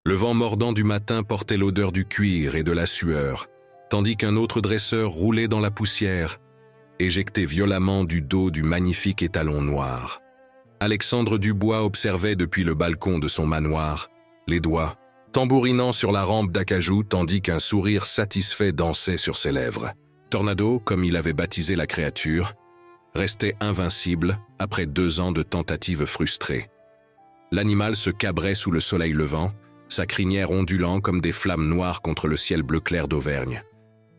Le vent mordant du matin portait l'odeur du cuir et de la sueur, tandis qu'un autre dresseur roulait dans la poussière, éjecté violemment du dos du magnifique étalon noir. Alexandre Dubois observait depuis le balcon de son manoir, les doigts tambourinant sur la rampe d'acajou tandis qu'un sourire satisfait dansait sur ses lèvres. Tornado, comme il avait baptisé la créature, restait invincible après 2 ans de tentatives frustrées. L'animal se cabrait sous le soleil levant, sa crinière ondulant comme des flammes noires contre le ciel bleu clair d'Auvergne.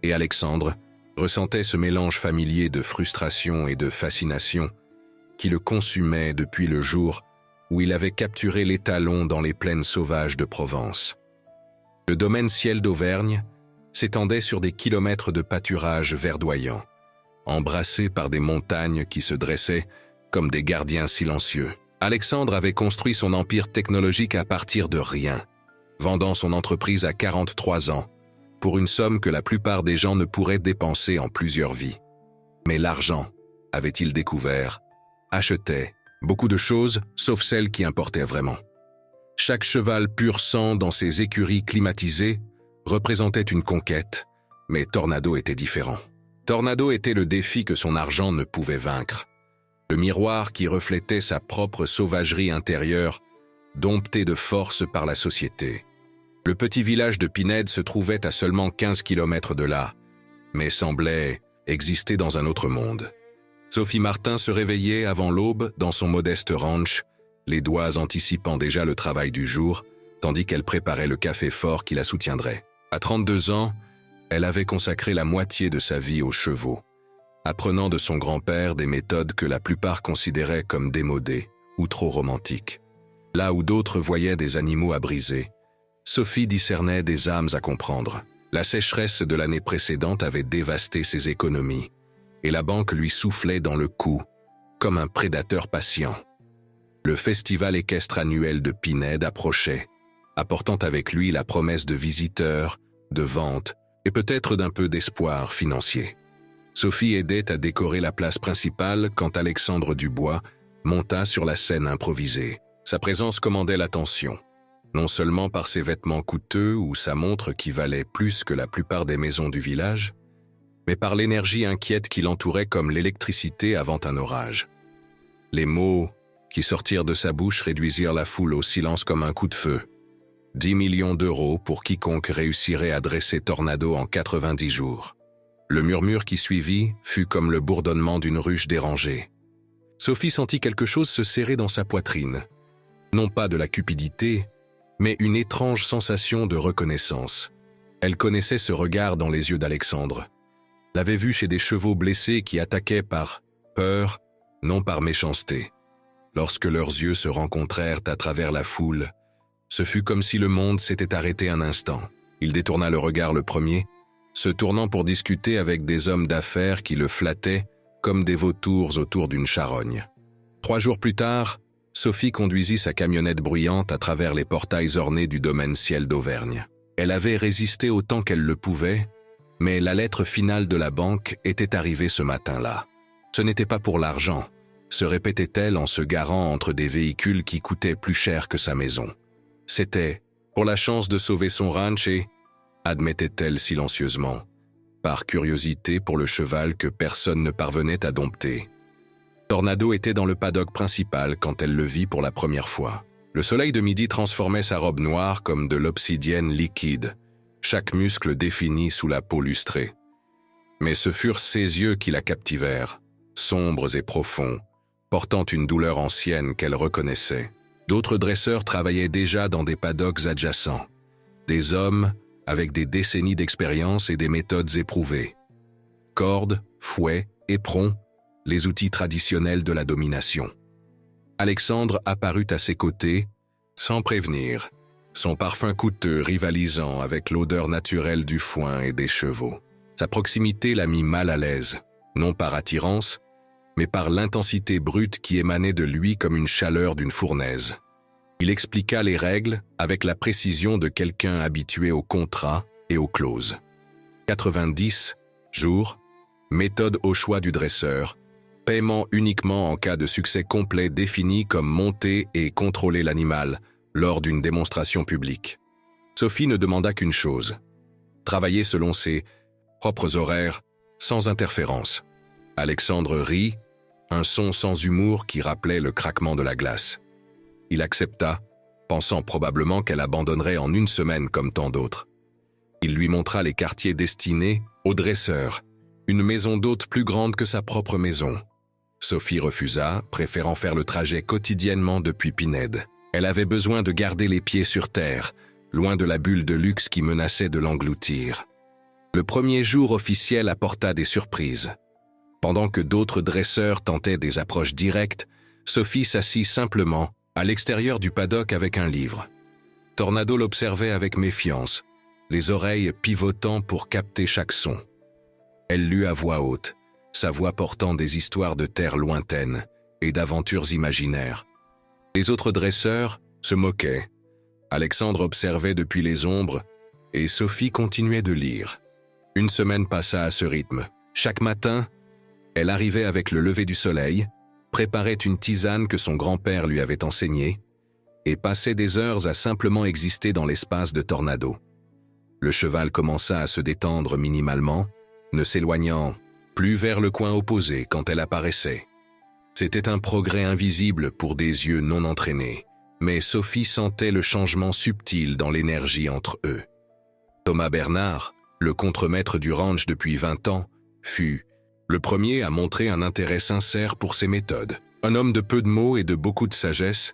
Et Alexandre ressentait ce mélange familier de frustration et de fascination qui le consumait depuis le jour où il avait capturé l'étalon dans les plaines sauvages de Provence. Le domaine ciel d'Auvergne s'étendait sur des kilomètres de pâturages verdoyants, embrassés par des montagnes qui se dressaient comme des gardiens silencieux. Alexandre avait construit son empire technologique à partir de rien, vendant son entreprise à 43 ans, pour une somme que la plupart des gens ne pourraient dépenser en plusieurs vies. Mais l'argent, avait-il découvert, achetait beaucoup de choses, sauf celles qui importaient vraiment. Chaque cheval pur sang dans ses écuries climatisées représentait une conquête, mais Tornado était différent. Tornado était le défi que son argent ne pouvait vaincre. Le miroir qui reflétait sa propre sauvagerie intérieure, domptée de force par la société. Le petit village de Pinède se trouvait à seulement 15 kilomètres de là, mais semblait exister dans un autre monde. Sophie Martin se réveillait avant l'aube dans son modeste ranch, les doigts anticipant déjà le travail du jour, tandis qu'elle préparait le café fort qui la soutiendrait. À 32 ans, elle avait consacré la moitié de sa vie aux chevaux, apprenant de son grand-père des méthodes que la plupart considéraient comme démodées ou trop romantiques. Là où d'autres voyaient des animaux à briser, Sophie discernait des âmes à comprendre. La sécheresse de l'année précédente avait dévasté ses économies, et la banque lui soufflait dans le cou, comme un prédateur patient. Le festival équestre annuel de Pinède approchait, apportant avec lui la promesse de visiteurs, de ventes et peut-être d'un peu d'espoir financier. Sophie aidait à décorer la place principale quand Alexandre Dubois monta sur la scène improvisée. Sa présence commandait l'attention, non seulement par ses vêtements coûteux ou sa montre qui valait plus que la plupart des maisons du village, mais par l'énergie inquiète qui l'entourait comme l'électricité avant un orage. Les mots qui sortirent de sa bouche réduisirent la foule au silence comme un coup de feu. 10 millions d'euros pour quiconque réussirait à dresser Tornado en 90 jours. Le murmure qui suivit fut comme le bourdonnement d'une ruche dérangée. Sophie sentit quelque chose se serrer dans sa poitrine. Non pas de la cupidité, mais une étrange sensation de reconnaissance. Elle connaissait ce regard dans les yeux d'Alexandre. L'avait vu chez des chevaux blessés qui attaquaient par peur, non par méchanceté. Lorsque leurs yeux se rencontrèrent à travers la foule, ce fut comme si le monde s'était arrêté un instant. Il détourna le regard le premier, se tournant pour discuter avec des hommes d'affaires qui le flattaient comme des vautours autour d'une charogne. 3 jours plus tard, Sophie conduisit sa camionnette bruyante à travers les portails ornés du domaine ciel d'Auvergne. Elle avait résisté autant qu'elle le pouvait, mais la lettre finale de la banque était arrivée ce matin-là. Ce n'était pas pour l'argent, se répétait-elle en se garant entre des véhicules qui coûtaient plus cher que sa maison. C'était pour la chance de sauver son ranch et, admettait-elle silencieusement, par curiosité pour le cheval que personne ne parvenait à dompter. Tornado était dans le paddock principal quand elle le vit pour la première fois. Le soleil de midi transformait sa robe noire comme de l'obsidienne liquide, chaque muscle défini sous la peau lustrée. Mais ce furent ses yeux qui la captivèrent, sombres et profonds, portant une douleur ancienne qu'elle reconnaissait. D'autres dresseurs travaillaient déjà dans des paddocks adjacents, des hommes avec des décennies d'expérience et des méthodes éprouvées. Cordes, fouets, éperons, les outils traditionnels de la domination. Alexandre apparut à ses côtés, sans prévenir, son parfum coûteux rivalisant avec l'odeur naturelle du foin et des chevaux. Sa proximité la mit mal à l'aise, non par attirance, mais par l'intensité brute qui émanait de lui comme une chaleur d'une fournaise. Il expliqua les règles avec la précision de quelqu'un habitué aux contrats et aux clauses. 90 jours, méthode au choix du dresseur, paiement uniquement en cas de succès complet défini comme monter et contrôler l'animal lors d'une démonstration publique. Sophie ne demanda qu'une chose: travailler selon ses propres horaires, sans interférence. Alexandre rit, un son sans humour qui rappelait le craquement de la glace. Il accepta, pensant probablement qu'elle abandonnerait en une semaine comme tant d'autres. Il lui montra les quartiers destinés aux dresseurs, une maison d'hôte plus grande que sa propre maison. Sophie refusa, préférant faire le trajet quotidiennement depuis Pinède. Elle avait besoin de garder les pieds sur terre, loin de la bulle de luxe qui menaçait de l'engloutir. Le premier jour officiel apporta des surprises. Pendant que d'autres dresseurs tentaient des approches directes, Sophie s'assit simplement à l'extérieur du paddock avec un livre. Tornado l'observait avec méfiance, les oreilles pivotant pour capter chaque son. Elle lut à voix haute, sa voix portant des histoires de terres lointaines et d'aventures imaginaires. Les autres dresseurs se moquaient. Alexandre observait depuis les ombres et Sophie continuait de lire. Une semaine passa à ce rythme. Chaque matin, elle arrivait avec le lever du soleil, préparait une tisane que son grand-père lui avait enseignée et passait des heures à simplement exister dans l'espace de Tornado. Le cheval commença à se détendre minimalement, ne s'éloignant plus vers le coin opposé quand elle apparaissait. C'était un progrès invisible pour des yeux non entraînés, mais Sophie sentait le changement subtil dans l'énergie entre eux. Thomas Bernard, le contremaître du ranch depuis 20 ans, fut le premier à montrer un intérêt sincère pour ses méthodes. Un homme de peu de mots et de beaucoup de sagesse,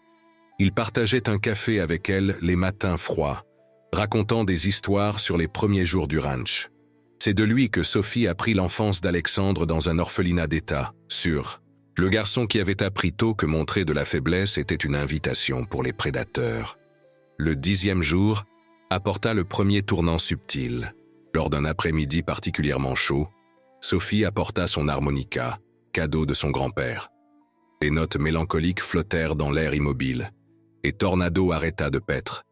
il partageait un café avec elle les matins froids, racontant des histoires sur les premiers jours du ranch. C'est de lui que Sophie apprit l'enfance d'Alexandre dans un orphelinat d'État, sûr. Le garçon qui avait appris tôt que montrer de la faiblesse était une invitation pour les prédateurs. Le 10e jour apporta le premier tournant subtil. Lors d'un après-midi particulièrement chaud, Sophie apporta son harmonica, cadeau de son grand-père. Les notes mélancoliques flottèrent dans l'air immobile, et Tornado arrêta de paître.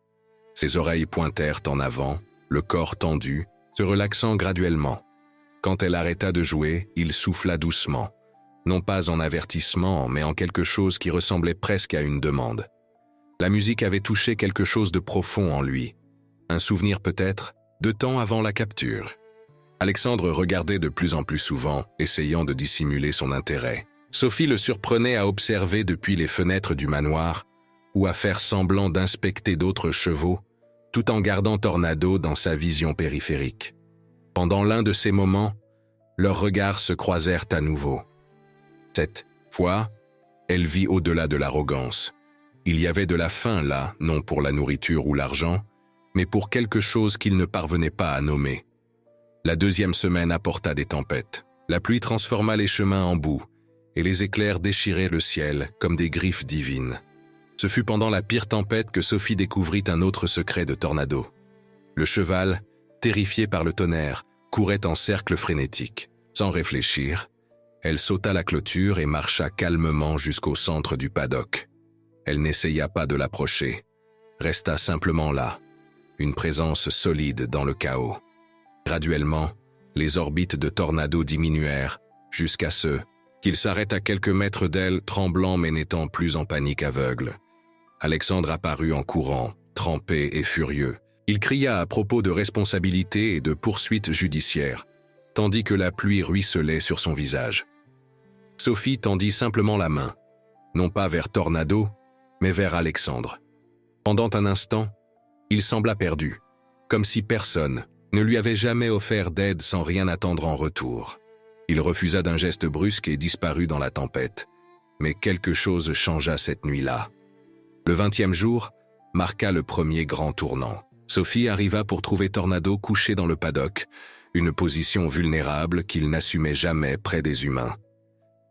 Ses oreilles pointèrent en avant, le corps tendu, se relaxant graduellement. Quand elle arrêta de jouer, il souffla doucement, non pas en avertissement, mais en quelque chose qui ressemblait presque à une demande. La musique avait touché quelque chose de profond en lui, un souvenir peut-être, de temps avant la capture. Alexandre regardait de plus en plus souvent, essayant de dissimuler son intérêt. Sophie le surprenait à observer depuis les fenêtres du manoir ou à faire semblant d'inspecter d'autres chevaux, tout en gardant Tornado dans sa vision périphérique. Pendant l'un de ces moments, leurs regards se croisèrent à nouveau. Cette fois, elle vit au-delà de l'arrogance. Il y avait de la faim là, non pour la nourriture ou l'argent, mais pour quelque chose qu'il ne parvenait pas à nommer. La 2e semaine apporta des tempêtes. La pluie transforma les chemins en boue, et les éclairs déchiraient le ciel comme des griffes divines. Ce fut pendant la pire tempête que Sophie découvrit un autre secret de Tornado. Le cheval, terrifié par le tonnerre, courait en cercle frénétique. Sans réfléchir, elle sauta la clôture et marcha calmement jusqu'au centre du paddock. Elle n'essaya pas de l'approcher, resta simplement là, une présence solide dans le chaos. Graduellement, les orbites de Tornado diminuèrent, jusqu'à ce qu'il s'arrête à quelques mètres d'elle, tremblant mais n'étant plus en panique aveugle. Alexandre apparut en courant, trempé et furieux. Il cria à propos de responsabilité et de poursuites judiciaires, tandis que la pluie ruisselait sur son visage. Sophie tendit simplement la main, non pas vers Tornado, mais vers Alexandre. Pendant un instant, il sembla perdu, comme si personne ne lui avait jamais offert d'aide sans rien attendre en retour. Il refusa d'un geste brusque et disparut dans la tempête. Mais quelque chose changea cette nuit-là. Le 20e jour marqua le premier grand tournant. Sophie arriva pour trouver Tornado couché dans le paddock, une position vulnérable qu'il n'assumait jamais près des humains.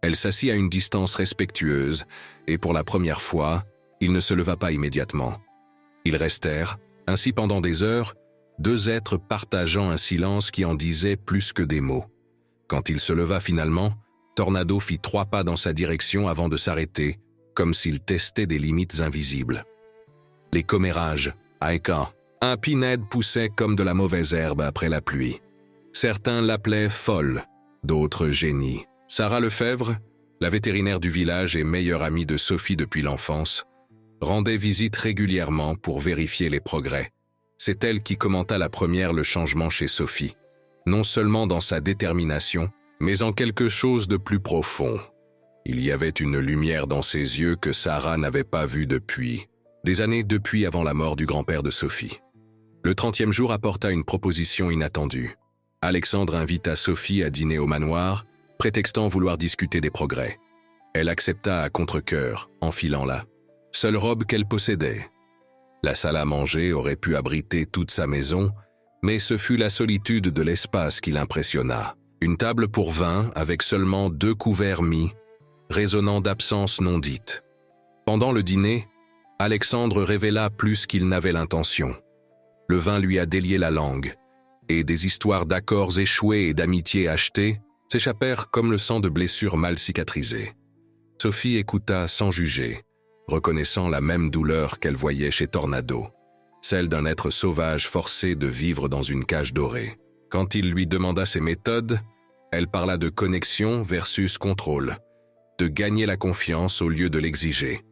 Elle s'assit à une distance respectueuse, et pour la première fois, il ne se leva pas immédiatement. Ils restèrent, ainsi pendant des heures, 2 êtres partageant un silence qui en disait plus que des mots. Quand il se leva finalement, Tornado fit 3 pas dans sa direction avant de s'arrêter, comme s'il testait des limites invisibles. Les commérages, Aïka, un pinède poussait comme de la mauvaise herbe après la pluie. Certains l'appelaient folle, d'autres génie. Sarah Lefebvre, la vétérinaire du village et meilleure amie de Sophie depuis l'enfance, rendait visite régulièrement pour vérifier les progrès. C'est elle qui commenta la première le changement chez Sophie, non seulement dans sa détermination, mais en quelque chose de plus profond. Il y avait une lumière dans ses yeux que Sarah n'avait pas vue depuis des années avant la mort du grand-père de Sophie. Le 30e jour apporta une proposition inattendue. Alexandre invita Sophie à dîner au manoir, prétextant vouloir discuter des progrès. Elle accepta à contre-cœur, enfilant la seule robe qu'elle possédait. La salle à manger aurait pu abriter toute sa maison, mais ce fut la solitude de l'espace qui l'impressionna. Une table pour 20 avec seulement 2 couverts mis, résonnant d'absences non dites. Pendant le dîner, Alexandre révéla plus qu'il n'avait l'intention. Le vin lui a délié la langue, et des histoires d'accords échoués et d'amitiés achetées s'échappèrent comme le sang de blessures mal cicatrisées. Sophie écouta sans juger, reconnaissant la même douleur qu'elle voyait chez Tornado, celle d'un être sauvage forcé de vivre dans une cage dorée. Quand il lui demanda ses méthodes, elle parla de connexion versus contrôle, de gagner la confiance au lieu de l'exiger.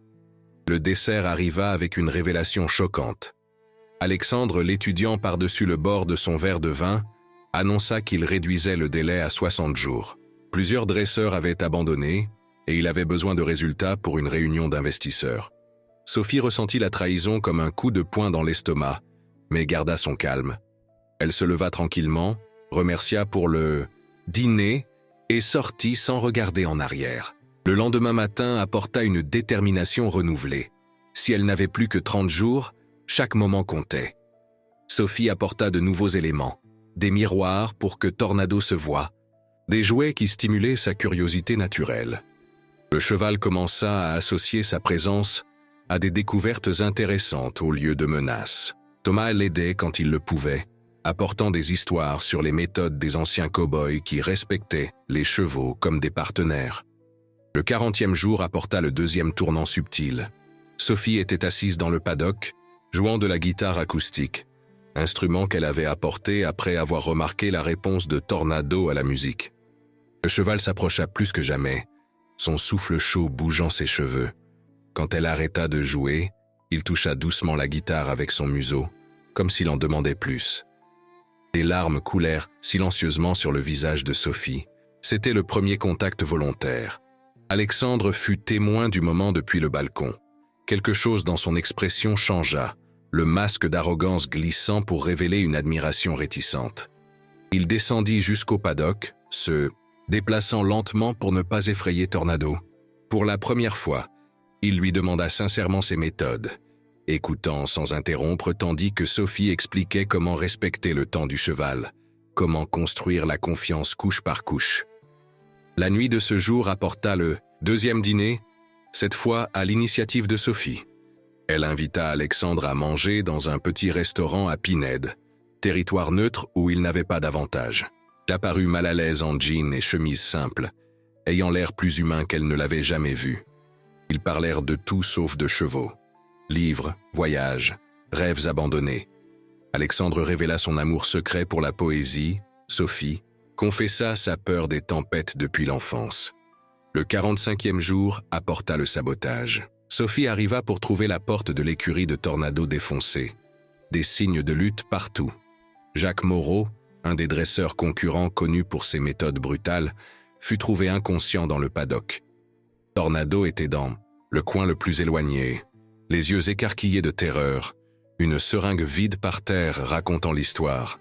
Le dessert arriva avec une révélation choquante. Alexandre, l'étudiant par-dessus le bord de son verre de vin, annonça qu'il réduisait le délai à 60 jours. Plusieurs dresseurs avaient abandonné, et il avait besoin de résultats pour une réunion d'investisseurs. Sophie ressentit la trahison comme un coup de poing dans l'estomac, mais garda son calme. Elle se leva tranquillement, remercia pour le dîner et sortit sans regarder en arrière. Le lendemain matin apporta une détermination renouvelée. Si elle n'avait plus que 30 jours, chaque moment comptait. Sophie apporta de nouveaux éléments, des miroirs pour que Tornado se voie, des jouets qui stimulaient sa curiosité naturelle. Le cheval commença à associer sa présence à des découvertes intéressantes au lieu de menaces. Thomas l'aidait quand il le pouvait, apportant des histoires sur les méthodes des anciens cow-boys qui respectaient les chevaux comme des partenaires. Le 40e jour apporta le deuxième tournant subtil. Sophie était assise dans le paddock, jouant de la guitare acoustique, instrument qu'elle avait apporté après avoir remarqué la réponse de Tornado à la musique. Le cheval s'approcha plus que jamais, son souffle chaud bougeant ses cheveux. Quand elle arrêta de jouer, il toucha doucement la guitare avec son museau, comme s'il en demandait plus. Des larmes coulèrent silencieusement sur le visage de Sophie. C'était le premier contact volontaire. Alexandre fut témoin du moment depuis le balcon. Quelque chose dans son expression changea, le masque d'arrogance glissant pour révéler une admiration réticente. Il descendit jusqu'au paddock, se déplaçant lentement pour ne pas effrayer Tornado. Pour la première fois, il lui demanda sincèrement ses méthodes, écoutant sans interrompre tandis que Sophie expliquait comment respecter le temps du cheval, comment construire la confiance couche par couche. La nuit de ce jour apporta le deuxième dîner, cette fois à l'initiative de Sophie. Elle invita Alexandre à manger dans un petit restaurant à Pinhead, territoire neutre où il n'avait pas d'avantage. Elle apparut mal à l'aise en jean et chemise simple, ayant l'air plus humain qu'elle ne l'avait jamais vu. Ils parlèrent de tout sauf de chevaux. Livres, voyages, rêves abandonnés. Alexandre révéla son amour secret pour la poésie. Sophie confessa sa peur des tempêtes depuis l'enfance. Le 45e jour apporta le sabotage. Sophie arriva pour trouver la porte de l'écurie de Tornado défoncée. Des signes de lutte partout. Jacques Moreau, un des dresseurs concurrents connus pour ses méthodes brutales, fut trouvé inconscient dans le paddock. Tornado était dans le coin le plus éloigné, les yeux écarquillés de terreur, une seringue vide par terre racontant l'histoire.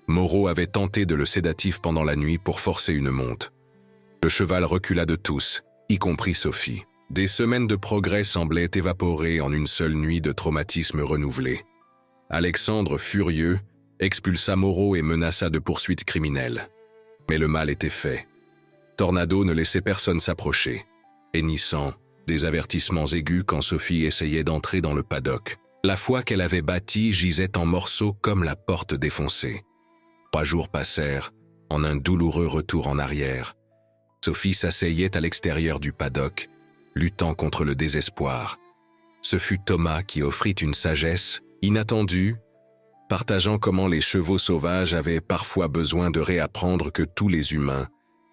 Moreau avait tenté de le sédatif pendant la nuit pour forcer une monte. Le cheval recula de tous, y compris Sophie. Des semaines de progrès semblaient évaporer en une seule nuit de traumatisme renouvelé. Alexandre, furieux, expulsa Moreau et menaça de poursuites criminelles. Mais le mal était fait. Tornado ne laissait personne s'approcher, hennissant des avertissements aigus quand Sophie essayait d'entrer dans le paddock. La foi qu'elle avait bâtie gisait en morceaux comme la porte défoncée. 3 jours passèrent, en un douloureux retour en arrière. Sophie s'asseyait à l'extérieur du paddock, luttant contre le désespoir. Ce fut Thomas qui offrit une sagesse inattendue, partageant comment les chevaux sauvages avaient parfois besoin de réapprendre que tous les humains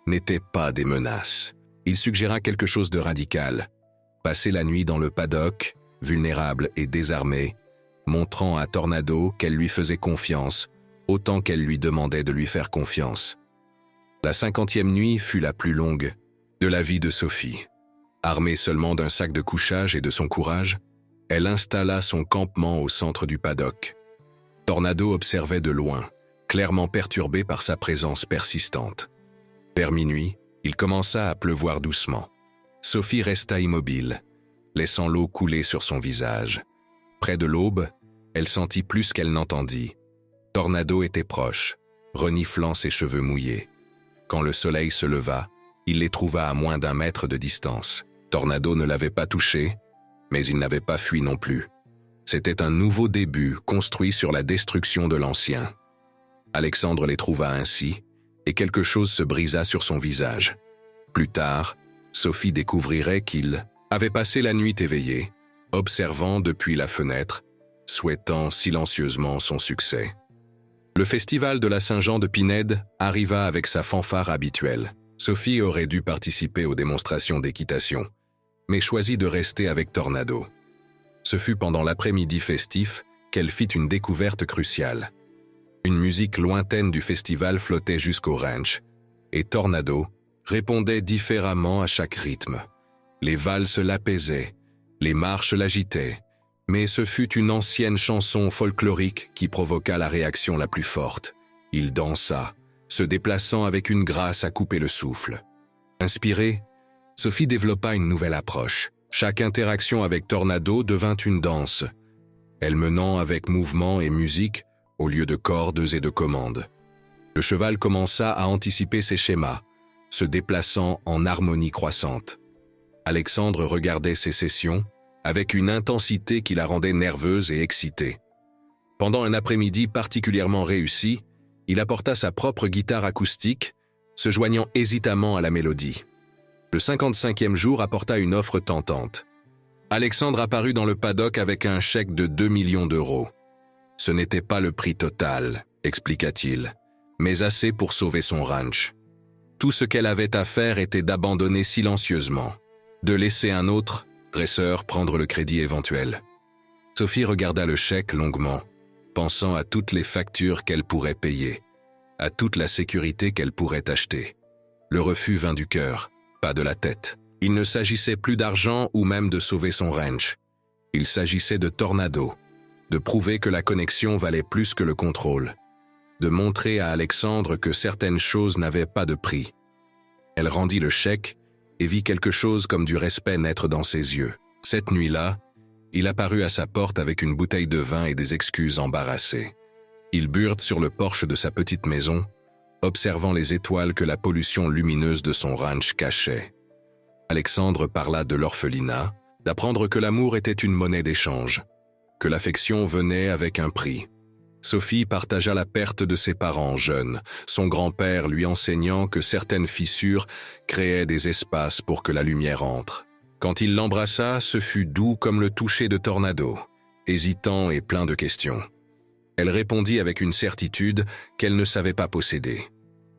n'étaient pas des menaces. Il suggéra quelque chose de radical. Passer la nuit dans le paddock, vulnérable et désarmé, montrant à Tornado qu'elle lui faisait confiance, autant qu'elle lui demandait de lui faire confiance. La 50e nuit fut la plus longue de la vie de Sophie. Armée seulement d'un sac de couchage et de son courage, elle installa son campement au centre du paddock. Tornado observait de loin, clairement perturbé par sa présence persistante. Vers minuit, il commença à pleuvoir doucement. Sophie resta immobile, laissant l'eau couler sur son visage. Près de l'aube, elle sentit plus qu'elle n'entendit. Tornado était proche, reniflant ses cheveux mouillés. Quand le soleil se leva, il les trouva à moins d'1 mètre de distance. Tornado ne l'avait pas touché, mais il n'avait pas fui non plus. C'était un nouveau début construit sur la destruction de l'ancien. Alexandre les trouva ainsi, et quelque chose se brisa sur son visage. Plus tard, Sophie découvrirait qu'il avait passé la nuit éveillé, observant depuis la fenêtre, souhaitant silencieusement son succès. Le festival de la Saint-Jean de Pinède arriva avec sa fanfare habituelle. Sophie aurait dû participer aux démonstrations d'équitation, mais choisit de rester avec Tornado. Ce fut pendant l'après-midi festif qu'elle fit une découverte cruciale. Une musique lointaine du festival flottait jusqu'au ranch, et Tornado répondait différemment à chaque rythme. Les valses l'apaisaient, les marches l'agitaient, mais ce fut une ancienne chanson folklorique qui provoqua la réaction la plus forte. Il dansa, se déplaçant avec une grâce à couper le souffle. Inspirée, Sophie développa une nouvelle approche. Chaque interaction avec Tornado devint une danse, elle menant avec mouvement et musique au lieu de cordes et de commandes. Le cheval commença à anticiper ses schémas, se déplaçant en harmonie croissante. Alexandre regardait ces sessions avec une intensité qui la rendait nerveuse et excitée. Pendant un après-midi particulièrement réussi, il apporta sa propre guitare acoustique, se joignant hésitamment à la mélodie. Le 55e jour apporta une offre tentante. Alexandre apparut dans le paddock avec un chèque de 2 millions d'euros. Ce n'était pas le prix total, expliqua-t-il, mais assez pour sauver son ranch. Tout ce qu'elle avait à faire était d'abandonner silencieusement, de laisser un autre dresseur prendre le crédit éventuel. Sophie regarda le chèque longuement, pensant à toutes les factures qu'elle pourrait payer, à toute la sécurité qu'elle pourrait acheter. Le refus vint du cœur, pas de la tête. Il ne s'agissait plus d'argent ou même de sauver son ranch. Il s'agissait de Tornado, de prouver que la connexion valait plus que le contrôle, de montrer à Alexandre que certaines choses n'avaient pas de prix. Elle rendit le chèque et vit quelque chose comme du respect naître dans ses yeux. Cette nuit-là, il apparut à sa porte avec une bouteille de vin et des excuses embarrassées. Ils burent sur le porche de sa petite maison, observant les étoiles que la pollution lumineuse de son ranch cachait. Alexandre parla de l'orphelinat, d'apprendre que l'amour était une monnaie d'échange, que l'affection venait avec un prix. Sophie partagea la perte de ses parents jeunes, son grand-père lui enseignant que certaines fissures créaient des espaces pour que la lumière entre. Quand il l'embrassa, ce fut doux comme le toucher de Tornado, hésitant et plein de questions. Elle répondit avec une certitude qu'elle ne savait pas posséder.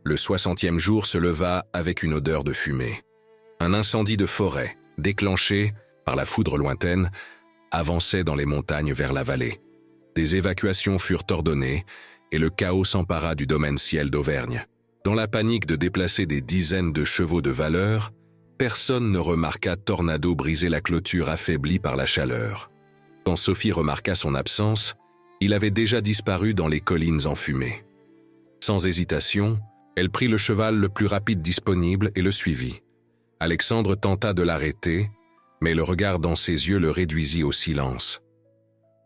Le 60e jour se leva avec une odeur de fumée. Un incendie de forêt, déclenché par la foudre lointaine, avançait dans les montagnes vers la vallée. Des évacuations furent ordonnées et le chaos s'empara du domaine ciel d'Auvergne. Dans la panique de déplacer des dizaines de chevaux de valeur, personne ne remarqua Tornado briser la clôture affaiblie par la chaleur. Quand Sophie remarqua son absence, il avait déjà disparu dans les collines enfumées. Sans hésitation, elle prit le cheval le plus rapide disponible et le suivit. Alexandre tenta de l'arrêter, mais le regard dans ses yeux le réduisit au silence.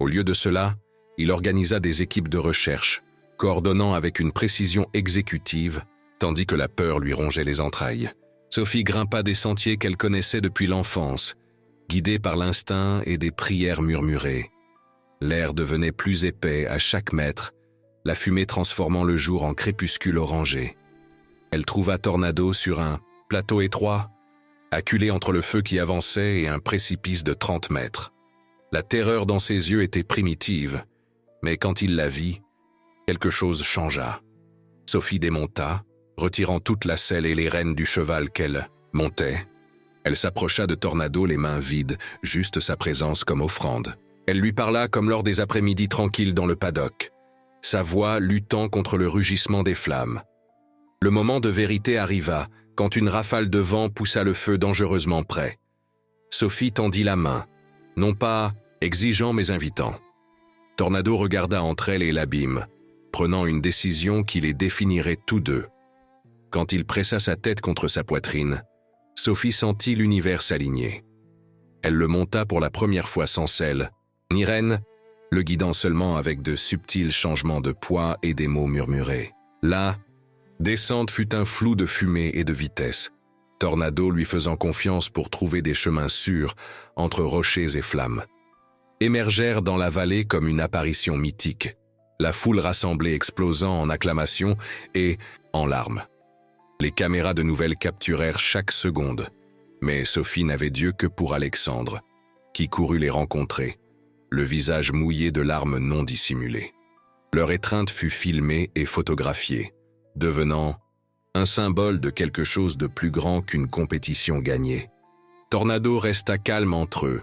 Au lieu de cela, il organisa des équipes de recherche, coordonnant avec une précision exécutive, tandis que la peur lui rongeait les entrailles. Sophie grimpa des sentiers qu'elle connaissait depuis l'enfance, guidée par l'instinct et des prières murmurées. L'air devenait plus épais à chaque mètre, la fumée transformant le jour en crépuscule orangé. Elle trouva Tornado sur un plateau étroit, acculé entre le feu qui avançait et un précipice de 30 mètres. La terreur dans ses yeux était primitive, mais quand il la vit, quelque chose changea. Sophie démonta, retirant toute la selle et les rênes du cheval qu'elle montait. Elle s'approcha de Tornado les mains vides, juste sa présence comme offrande. Elle lui parla comme lors des après-midi tranquilles dans le paddock, sa voix luttant contre le rugissement des flammes. Le moment de vérité arriva, quand une rafale de vent poussa le feu dangereusement près. Sophie tendit la main, non pas exigeant mais invitant. Tornado regarda entre elle et l'abîme, prenant une décision qui les définirait tous deux. Quand il pressa sa tête contre sa poitrine, Sophie sentit l'univers s'aligner. Elle le monta pour la première fois sans selle, ni reine, le guidant seulement avec de subtils changements de poids et des mots murmurés. La descente fut un flou de fumée et de vitesse, Tornado lui faisant confiance pour trouver des chemins sûrs entre rochers et flammes. Émergèrent dans la vallée comme une apparition mythique, la foule rassemblée explosant en acclamations et en larmes. Les caméras de nouvelles capturèrent chaque seconde, mais Sophie n'avait d'yeux que pour Alexandre, qui courut les rencontrer, le visage mouillé de larmes non dissimulées. Leur étreinte fut filmée et photographiée, devenant un symbole de quelque chose de plus grand qu'une compétition gagnée. Tornado resta calme entre eux,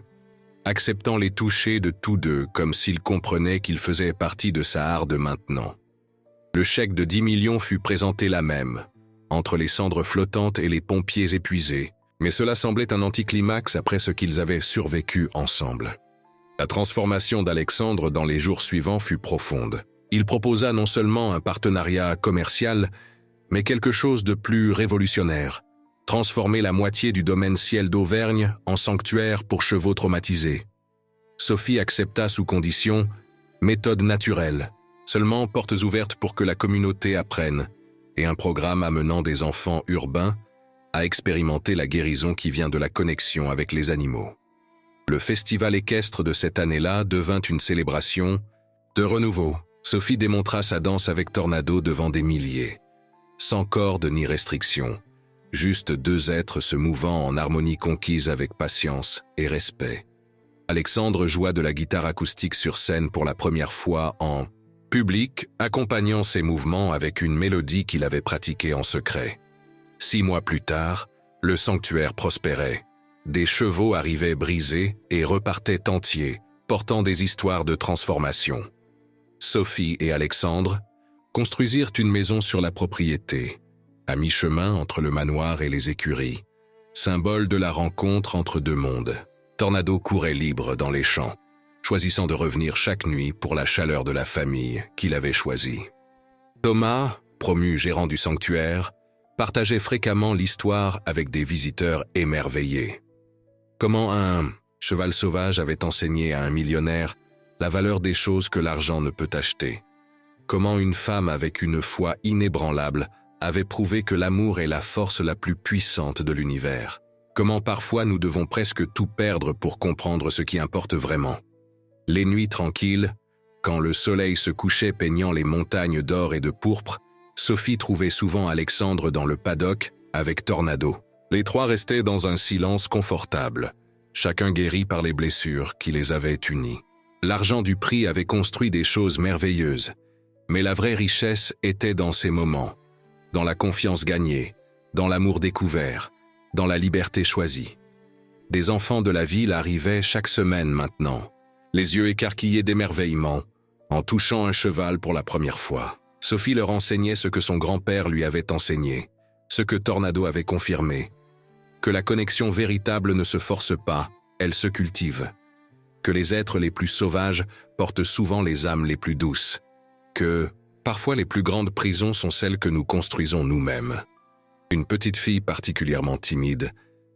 acceptant les touchés de tous deux comme s'il comprenait qu'ils faisaient partie de sa harde maintenant. Le chèque de 10 millions fut présenté là même, entre les cendres flottantes et les pompiers épuisés, mais cela semblait un anticlimax après ce qu'ils avaient survécu ensemble. La transformation d'Alexandre dans les jours suivants fut profonde. Il proposa non seulement un partenariat commercial, mais quelque chose de plus révolutionnaire, transformer la moitié du domaine ciel d'Auvergne en sanctuaire pour chevaux traumatisés. Sophie accepta sous condition, méthode naturelle, seulement portes ouvertes pour que la communauté apprenne, et un programme amenant des enfants urbains à expérimenter la guérison qui vient de la connexion avec les animaux. Le festival équestre de cette année-là devint une célébration de renouveau. Sophie démontra sa danse avec Tornado devant des milliers, sans corde ni restriction, juste deux êtres se mouvant en harmonie conquise avec patience et respect. Alexandre joua de la guitare acoustique sur scène pour la première fois en public, accompagnant ses mouvements avec une mélodie qu'il avait pratiquée en secret. 6 mois plus tard, le sanctuaire prospérait. Des chevaux arrivaient brisés et repartaient entiers, portant des histoires de transformation. Sophie et Alexandre construisirent une maison sur la propriété, à mi-chemin entre le manoir et les écuries, symbole de la rencontre entre deux mondes. Tornado courait libre dans les champs, choisissant de revenir chaque nuit pour la chaleur de la famille qu'il avait choisie. Thomas, promu gérant du sanctuaire, partageait fréquemment l'histoire avec des visiteurs émerveillés. Comment un cheval sauvage avait enseigné à un millionnaire la valeur des choses que l'argent ne peut acheter. Comment une femme avec une foi inébranlable avait prouvé que l'amour est la force la plus puissante de l'univers. Comment parfois nous devons presque tout perdre pour comprendre ce qui importe vraiment. Les nuits tranquilles, quand le soleil se couchait peignant les montagnes d'or et de pourpre, Sophie trouvait souvent Alexandre dans le paddock avec Tornado. Les trois restaient dans un silence confortable, chacun guéri par les blessures qui les avaient unis. L'argent du prix avait construit des choses merveilleuses, mais la vraie richesse était dans ces moments, dans la confiance gagnée, dans l'amour découvert, dans la liberté choisie. Des enfants de la ville arrivaient chaque semaine maintenant, les yeux écarquillés d'émerveillement, en touchant un cheval pour la première fois. Sophie leur enseignait ce que son grand-père lui avait enseigné, ce que Tornado avait confirmé, que la connexion véritable ne se force pas, elle se cultive, que les êtres les plus sauvages portent souvent les âmes les plus douces, que, parfois les plus grandes prisons sont celles que nous construisons nous-mêmes. Une petite fille particulièrement timide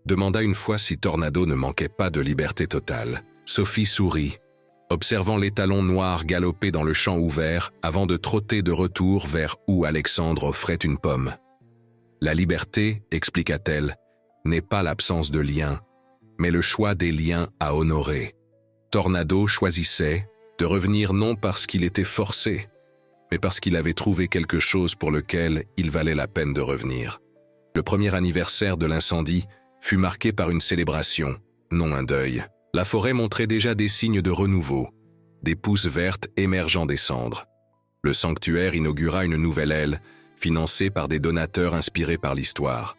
demanda une fois si Tornado ne manquait pas de liberté totale. Sophie sourit, observant l'étalon noir galoper dans le champ ouvert avant de trotter de retour vers où Alexandre offrait une pomme. La liberté, expliqua-t-elle, n'est pas l'absence de liens, mais le choix des liens à honorer. Tornado choisissait de revenir non parce qu'il était forcé, mais parce qu'il avait trouvé quelque chose pour lequel il valait la peine de revenir. Le premier anniversaire de l'incendie fut marqué par une célébration, non un deuil. La forêt montrait déjà des signes de renouveau, des pousses vertes émergeant des cendres. Le sanctuaire inaugura une nouvelle aile, financée par des donateurs inspirés par l'histoire.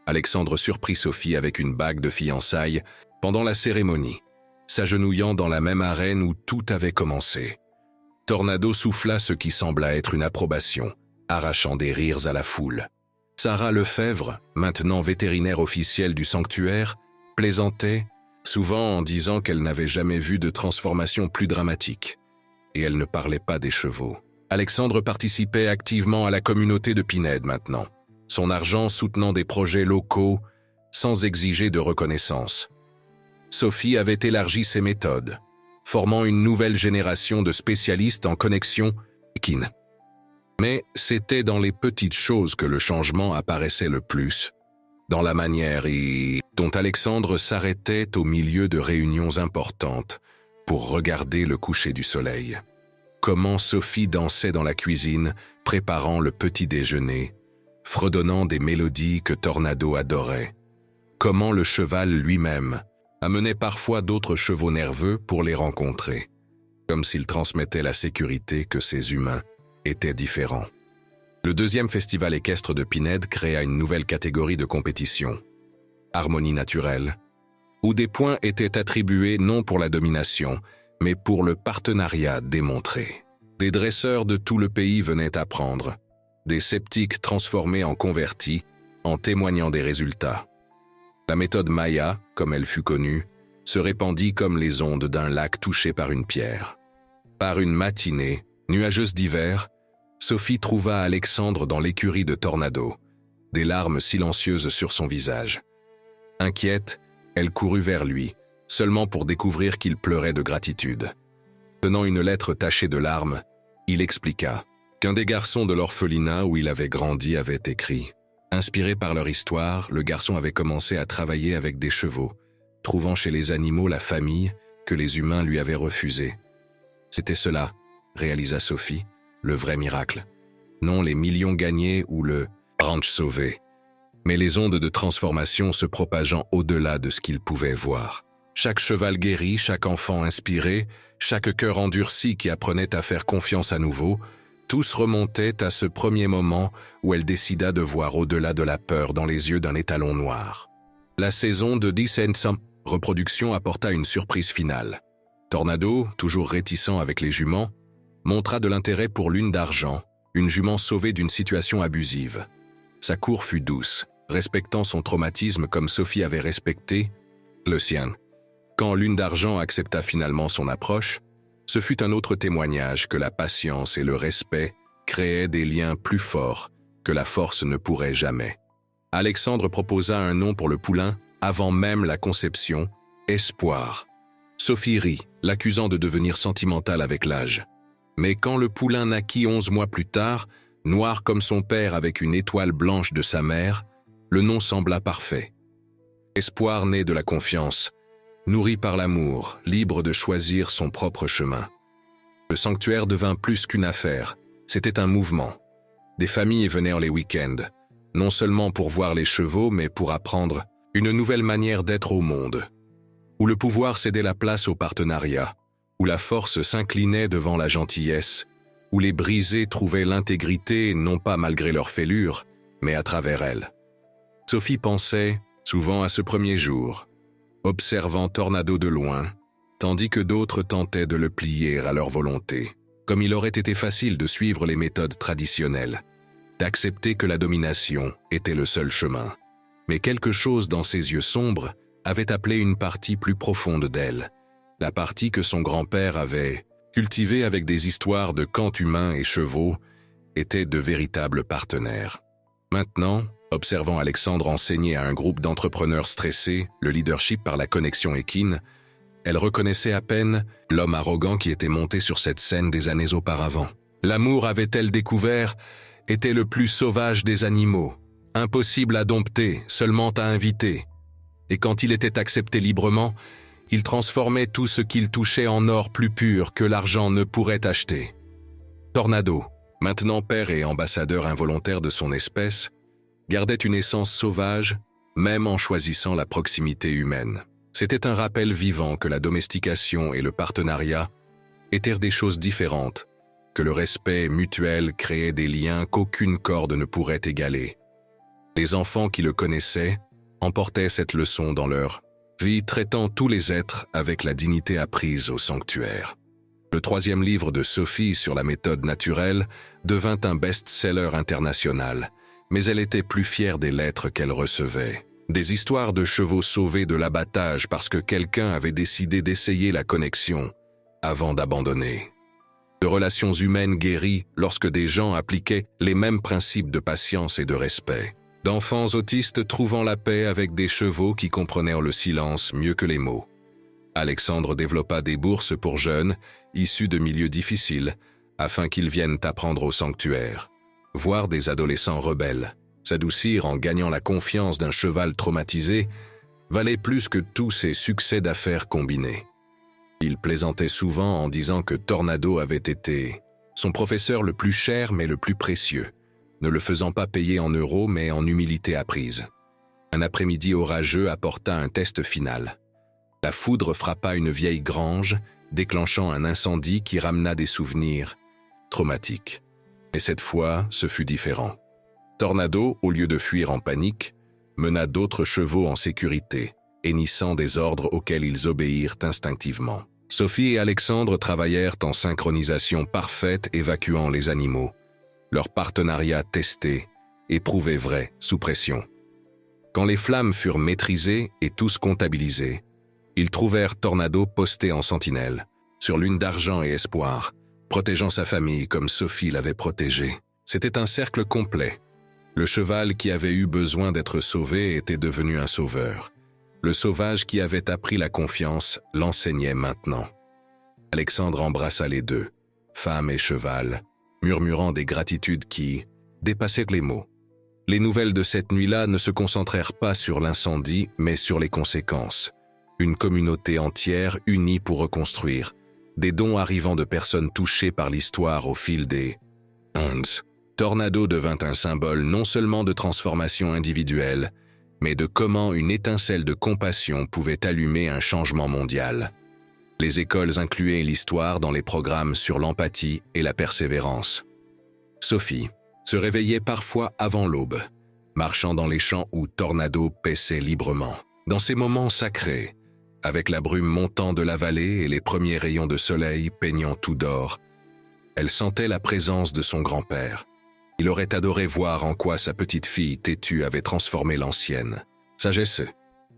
Alexandre surprit Sophie avec une bague de fiançailles pendant la cérémonie. s'agenouillant dans la même arène où tout avait commencé. Tornado souffla ce qui sembla être une approbation, arrachant des rires à la foule. Sarah Lefebvre, maintenant vétérinaire officielle du sanctuaire, plaisantait, souvent en disant qu'elle n'avait jamais vu de transformation plus dramatique. Et elle ne parlait pas des chevaux. Alexandre participait activement à la communauté de Pinède maintenant, son argent soutenant des projets locaux sans exiger de reconnaissance. Sophie avait élargi ses méthodes, formant une nouvelle génération de spécialistes en connexion équine. Mais c'était dans les petites choses que le changement apparaissait le plus, dans la manière dont Alexandre s'arrêtait au milieu de réunions importantes pour regarder le coucher du soleil. Comment Sophie dansait dans la cuisine, préparant le petit déjeuner, fredonnant des mélodies que Tornado adorait. Comment le cheval lui-même amenait parfois d'autres chevaux nerveux pour les rencontrer, comme s'il transmettait la sécurité que ces humains étaient différents. Le deuxième festival équestre de Pinède créa une nouvelle catégorie de compétition, harmonie naturelle, où des points étaient attribués non pour la domination, mais pour le partenariat démontré. Des dresseurs de tout le pays venaient apprendre, des sceptiques transformés en convertis, en témoignant des résultats. La méthode Maya, comme elle fut connue, se répandit comme les ondes d'un lac touché par une pierre. Par une matinée, nuageuse d'hiver, Sophie trouva Alexandre dans l'écurie de Tornado, des larmes silencieuses sur son visage. Inquiète, elle courut vers lui, seulement pour découvrir qu'il pleurait de gratitude. Tenant une lettre tachée de larmes, il expliqua qu'un des garçons de l'orphelinat où il avait grandi avait écrit. Inspiré par leur histoire, le garçon avait commencé à travailler avec des chevaux, trouvant chez les animaux la famille que les humains lui avaient refusée. C'était cela, réalisa Sophie, le vrai miracle. Non les millions gagnés ou le ranch sauvé, mais les ondes de transformation se propageant au-delà de ce qu'ils pouvaient voir. Chaque cheval guéri, chaque enfant inspiré, chaque cœur endurci qui apprenait à faire confiance à nouveau, tous remontaient à ce premier moment où elle décida de voir au-delà de la peur dans les yeux d'un étalon noir. La saison de Descent reproduction apporta une surprise finale. Tornado, toujours réticent avec les juments, montra de l'intérêt pour Lune d'Argent, une jument sauvée d'une situation abusive. Sa cour fut douce, respectant son traumatisme comme Sophie avait respecté le sien. Quand Lune d'Argent accepta finalement son approche, ce fut un autre témoignage que la patience et le respect créaient des liens plus forts que la force ne pourrait jamais. Alexandre proposa un nom pour le poulain avant même la conception, Espoir. Sophie rit, l'accusant de devenir sentimentale avec l'âge. Mais quand le poulain naquit 11 mois plus tard, noir comme son père avec une étoile blanche de sa mère, le nom sembla parfait. Espoir né de la confiance, nourri par l'amour, libre de choisir son propre chemin. Le sanctuaire devint plus qu'une affaire, c'était un mouvement. Des familles venaient en les week-ends, non seulement pour voir les chevaux, mais pour apprendre une nouvelle manière d'être au monde, où le pouvoir cédait la place au partenariat, où la force s'inclinait devant la gentillesse, où les brisés trouvaient l'intégrité non pas malgré leur fêlure, mais à travers elle. Sophie pensait souvent à ce premier jour, observant Tornado de loin, tandis que d'autres tentaient de le plier à leur volonté, comme il aurait été facile de suivre les méthodes traditionnelles, d'accepter que la domination était le seul chemin. Mais quelque chose dans ses yeux sombres avait appelé une partie plus profonde d'elle, la partie que son grand-père avait cultivée avec des histoires de camps humains et chevaux, étaient de véritables partenaires. Maintenant, observant Alexandre enseigner à un groupe d'entrepreneurs stressés le leadership par la connexion équine, elle reconnaissait à peine l'homme arrogant qui était monté sur cette scène des années auparavant. L'amour, avait-elle découvert, était le plus sauvage des animaux, impossible à dompter, seulement à inviter. Et quand il était accepté librement, il transformait tout ce qu'il touchait en or plus pur que l'argent ne pourrait acheter. Tornado, maintenant père et ambassadeur involontaire de son espèce, gardait une essence sauvage, même en choisissant la proximité humaine. C'était un rappel vivant que la domestication et le partenariat étaient des choses différentes, que le respect mutuel créait des liens qu'aucune corde ne pourrait égaler. Les enfants qui le connaissaient emportaient cette leçon dans leur vie traitant tous les êtres avec la dignité apprise au sanctuaire. Le 3e livre de Sophie sur la méthode naturelle devint un best-seller international, mais elle était plus fière des lettres qu'elle recevait. Des histoires de chevaux sauvés de l'abattage parce que quelqu'un avait décidé d'essayer la connexion avant d'abandonner. De relations humaines guéries lorsque des gens appliquaient les mêmes principes de patience et de respect. D'enfants autistes trouvant la paix avec des chevaux qui comprenaient le silence mieux que les mots. Alexandre développa des bourses pour jeunes, issus de milieux difficiles, afin qu'ils viennent apprendre au sanctuaire. Voir des adolescents rebelles s'adoucir en gagnant la confiance d'un cheval traumatisé valait plus que tous ses succès d'affaires combinés. Il plaisantait souvent en disant que Tornado avait été son professeur le plus cher mais le plus précieux, ne le faisant pas payer en euros mais en humilité apprise. Un après-midi orageux apporta un test final. La foudre frappa une vieille grange, déclenchant un incendie qui ramena des souvenirs traumatiques. Mais cette fois, ce fut différent. Tornado, au lieu de fuir en panique, mena d'autres chevaux en sécurité, hennissant des ordres auxquels ils obéirent instinctivement. Sophie et Alexandre travaillèrent en synchronisation parfaite, évacuant les animaux. Leur partenariat testé et prouvé vrai sous pression. Quand les flammes furent maîtrisées et tous comptabilisés, ils trouvèrent Tornado posté en sentinelle, sur lune d'argent et espoir, protégeant sa famille comme Sophie l'avait protégé. C'était un cercle complet. Le cheval qui avait eu besoin d'être sauvé était devenu un sauveur. Le sauvage qui avait appris la confiance l'enseignait maintenant. Alexandre embrassa les deux, femme et cheval, murmurant des gratitudes qui dépassaient les mots. Les nouvelles de cette nuit-là ne se concentrèrent pas sur l'incendie, mais sur les conséquences. Une communauté entière unie pour reconstruire, des dons arrivant de personnes touchées par l'histoire au fil des ans. Tornado devint un symbole non seulement de transformation individuelle, mais de comment une étincelle de compassion pouvait allumer un changement mondial. Les écoles incluaient l'histoire dans les programmes sur l'empathie et la persévérance. Sophie se réveillait parfois avant l'aube, marchant dans les champs où Tornado paissait librement. Dans ces moments sacrés, avec la brume montant de la vallée et les premiers rayons de soleil peignant tout d'or, elle sentait la présence de son grand-père. Il aurait adoré voir en quoi sa petite fille têtue avait transformé l'ancienne. Sagesse,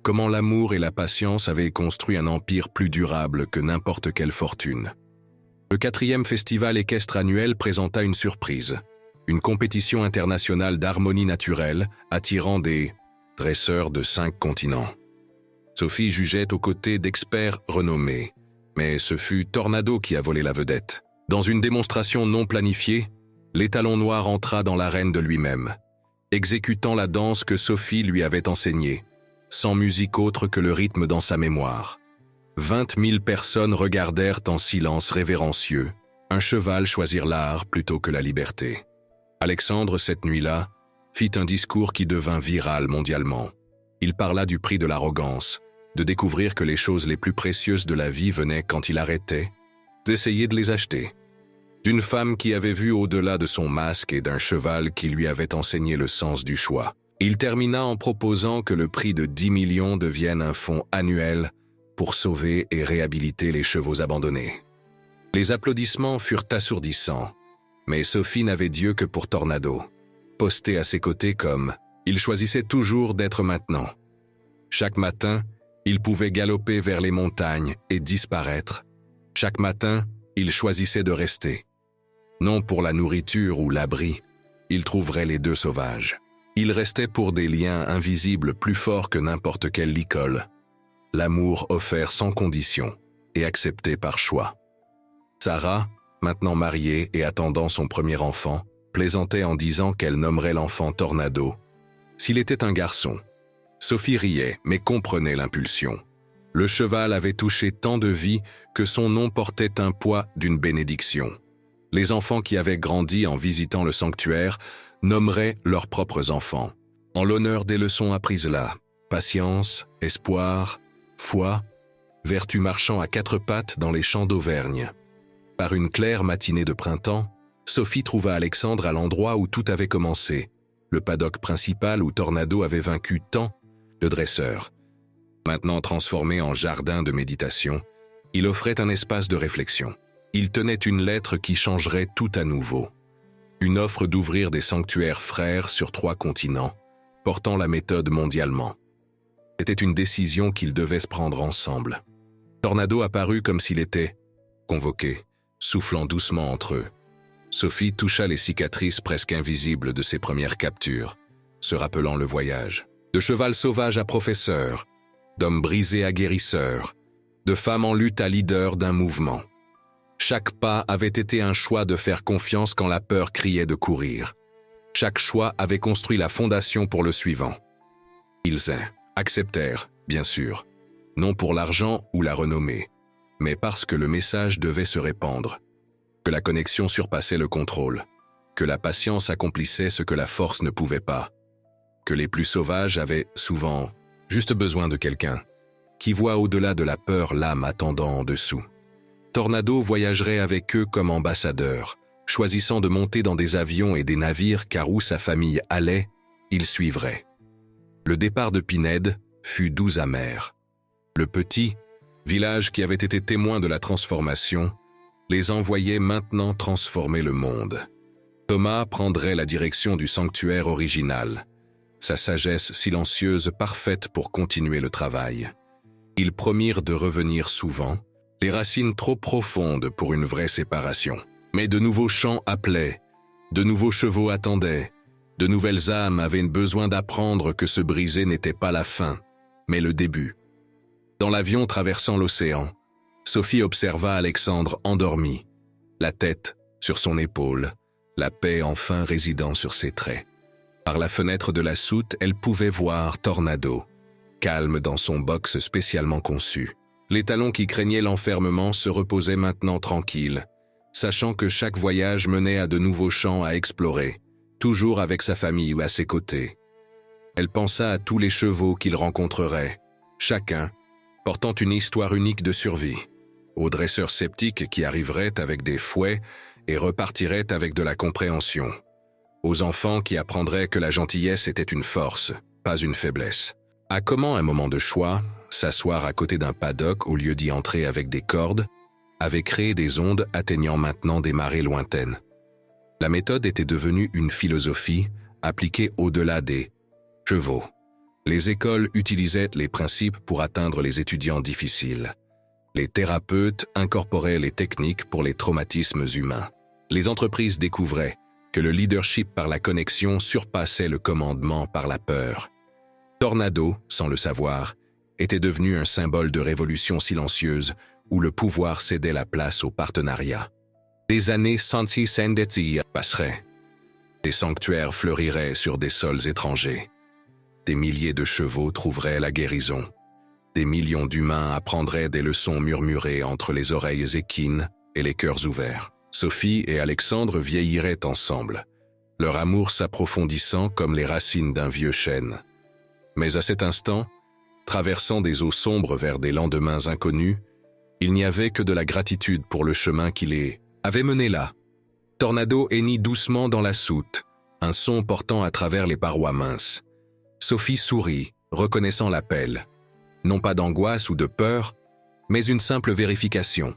comment l'amour et la patience avaient construit un empire plus durable que n'importe quelle fortune. Le 4e festival équestre annuel présenta une surprise, une compétition internationale d'harmonie naturelle attirant des dresseurs de 5 continents. Sophie jugeait aux côtés d'experts renommés, mais ce fut Tornado qui a volé la vedette. Dans une démonstration non planifiée, l'étalon noir entra dans l'arène de lui-même, exécutant la danse que Sophie lui avait enseignée, sans musique autre que le rythme dans sa mémoire. 20 000 personnes regardèrent en silence révérencieux, un cheval choisir l'art plutôt que la liberté. Alexandre, cette nuit-là, fit un discours qui devint viral mondialement. Il parla du prix de l'arrogance, de découvrir que les choses les plus précieuses de la vie venaient quand il arrêtait d'essayer de les acheter. D'une femme qui avait vu au-delà de son masque et d'un cheval qui lui avait enseigné le sens du choix. Il termina en proposant que le prix de 10 millions devienne un fonds annuel pour sauver et réhabiliter les chevaux abandonnés. Les applaudissements furent assourdissants, mais Sophie n'avait Dieu que pour Tornado, posté à ses côtés comme il choisissait toujours d'être maintenant. Chaque matin, il pouvait galoper vers les montagnes et disparaître. Chaque matin, il choisissait de rester. Non pour la nourriture ou l'abri, il trouverait les deux sauvages. Il restait pour des liens invisibles plus forts que n'importe quelle licol. L'amour offert sans condition et accepté par choix. Sarah, maintenant mariée et attendant son premier enfant, plaisantait en disant qu'elle nommerait l'enfant Tornado. S'il était un garçon, Sophie riait mais comprenait l'impulsion. Le cheval avait touché tant de vies que son nom portait un poids d'une bénédiction. Les enfants qui avaient grandi en visitant le sanctuaire nommeraient leurs propres enfants, en l'honneur des leçons apprises là. Patience, espoir, foi, vertu marchant à 4 pattes dans les champs d'Auvergne. Par une claire matinée de printemps, Sophie trouva Alexandre à l'endroit où tout avait commencé, le paddock principal où Tornado avait vaincu tant de dresseurs. Maintenant transformé en jardin de méditation, il offrait un espace de réflexion. Il tenait une lettre qui changerait tout à nouveau. Une offre d'ouvrir des sanctuaires frères sur 3 continents, portant la méthode mondialement. C'était une décision qu'ils devaient se prendre ensemble. Tornado apparut comme s'il était convoqué, soufflant doucement entre eux. Sophie toucha les cicatrices presque invisibles de ses premières captures, se rappelant le voyage. De cheval sauvage à professeur, d'homme brisé à guérisseur, de femme en lutte à leader d'un mouvement. Chaque pas avait été un choix de faire confiance quand la peur criait de courir. Chaque choix avait construit la fondation pour le suivant. Ils acceptèrent, bien sûr, non pour l'argent ou la renommée, mais parce que le message devait se répandre, que la connexion surpassait le contrôle, que la patience accomplissait ce que la force ne pouvait pas, que les plus sauvages avaient souvent juste besoin de quelqu'un qui voit au-delà de la peur l'âme attendant en dessous. Tornado voyagerait avec eux comme ambassadeur, choisissant de monter dans des avions et des navires car où sa famille allait, il suivrait. Le départ de Pinède fut doux amer. Le petit village qui avait été témoin de la transformation les envoyait maintenant transformer le monde. Thomas prendrait la direction du sanctuaire original, sa sagesse silencieuse parfaite pour continuer le travail. Ils promirent de revenir souvent, les racines trop profondes pour une vraie séparation. Mais de nouveaux chants appelaient, de nouveaux chevaux attendaient, de nouvelles âmes avaient besoin d'apprendre que se briser n'était pas la fin, mais le début. Dans l'avion traversant l'océan, Sophie observa Alexandre endormi, la tête sur son épaule, la paix enfin résidant sur ses traits. Par la fenêtre de la soute, elle pouvait voir Tornado, calme dans son box spécialement conçu. Les talons qui craignaient l'enfermement se reposaient maintenant tranquilles, sachant que chaque voyage menait à de nouveaux champs à explorer, toujours avec sa famille ou à ses côtés. Elle pensa à tous les chevaux qu'il rencontrerait, chacun portant une histoire unique de survie, aux dresseurs sceptiques qui arriveraient avec des fouets et repartiraient avec de la compréhension, aux enfants qui apprendraient que la gentillesse était une force, pas une faiblesse. À comment un moment de choix, s'asseoir à côté d'un paddock au lieu d'y entrer avec des cordes, avait créé des ondes atteignant maintenant des marées lointaines. La méthode était devenue une philosophie appliquée au-delà des chevaux. Les écoles utilisaient les principes pour atteindre les étudiants difficiles. Les thérapeutes incorporaient les techniques pour les traumatismes humains. Les entreprises découvraient que le leadership par la connexion surpassait le commandement par la peur. Tornado, sans le savoir, était devenu un symbole de révolution silencieuse où le pouvoir cédait la place au partenariat. Des années sans passeraient. Des sanctuaires fleuriraient sur des sols étrangers. Des milliers de chevaux trouveraient la guérison. Des millions d'humains apprendraient des leçons murmurées entre les oreilles équines et les cœurs ouverts. Sophie et Alexandre vieilliraient ensemble, leur amour s'approfondissant comme les racines d'un vieux chêne. Mais à cet instant, traversant des eaux sombres vers des lendemains inconnus, il n'y avait que de la gratitude pour le chemin qui les avait menés là. Tornado hennit doucement dans la soute, un son portant à travers les parois minces. Sophie sourit, reconnaissant l'appel. Non pas d'angoisse ou de peur, mais une simple vérification.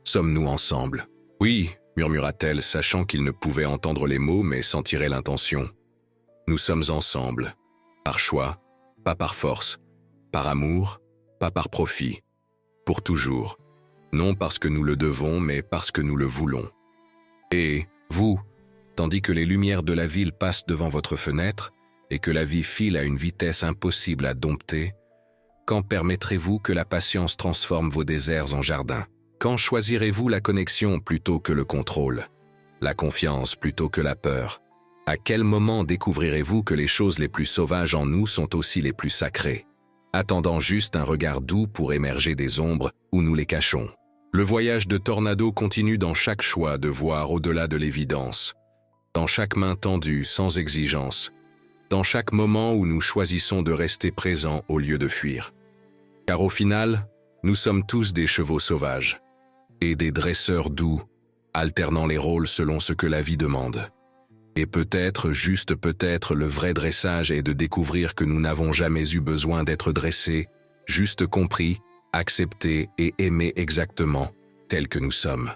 Sommes-nous ensemble? Oui, murmura-t-elle, sachant qu'il ne pouvait entendre les mots mais sentirait l'intention. Nous sommes ensemble, par choix, pas par force, par amour, pas par profit, pour toujours, non parce que nous le devons mais parce que nous le voulons. Et, vous, tandis que les lumières de la ville passent devant votre fenêtre et que la vie file à une vitesse impossible à dompter, quand permettrez-vous que la patience transforme vos déserts en jardins? Quand choisirez-vous la connexion plutôt que le contrôle? La confiance plutôt que la peur? À quel moment découvrirez-vous que les choses les plus sauvages en nous sont aussi les plus sacrées, attendant juste un regard doux pour émerger des ombres où nous les cachons? Le voyage de Tornado continue dans chaque choix de voir au-delà de l'évidence, dans chaque main tendue sans exigence, dans chaque moment où nous choisissons de rester présents au lieu de fuir. Car au final, nous sommes tous des chevaux sauvages et des dresseurs doux, alternant les rôles selon ce que la vie demande. Et peut-être, juste peut-être, le vrai dressage est de découvrir que nous n'avons jamais eu besoin d'être dressés, juste compris, accepté et aimé exactement, tels que nous sommes.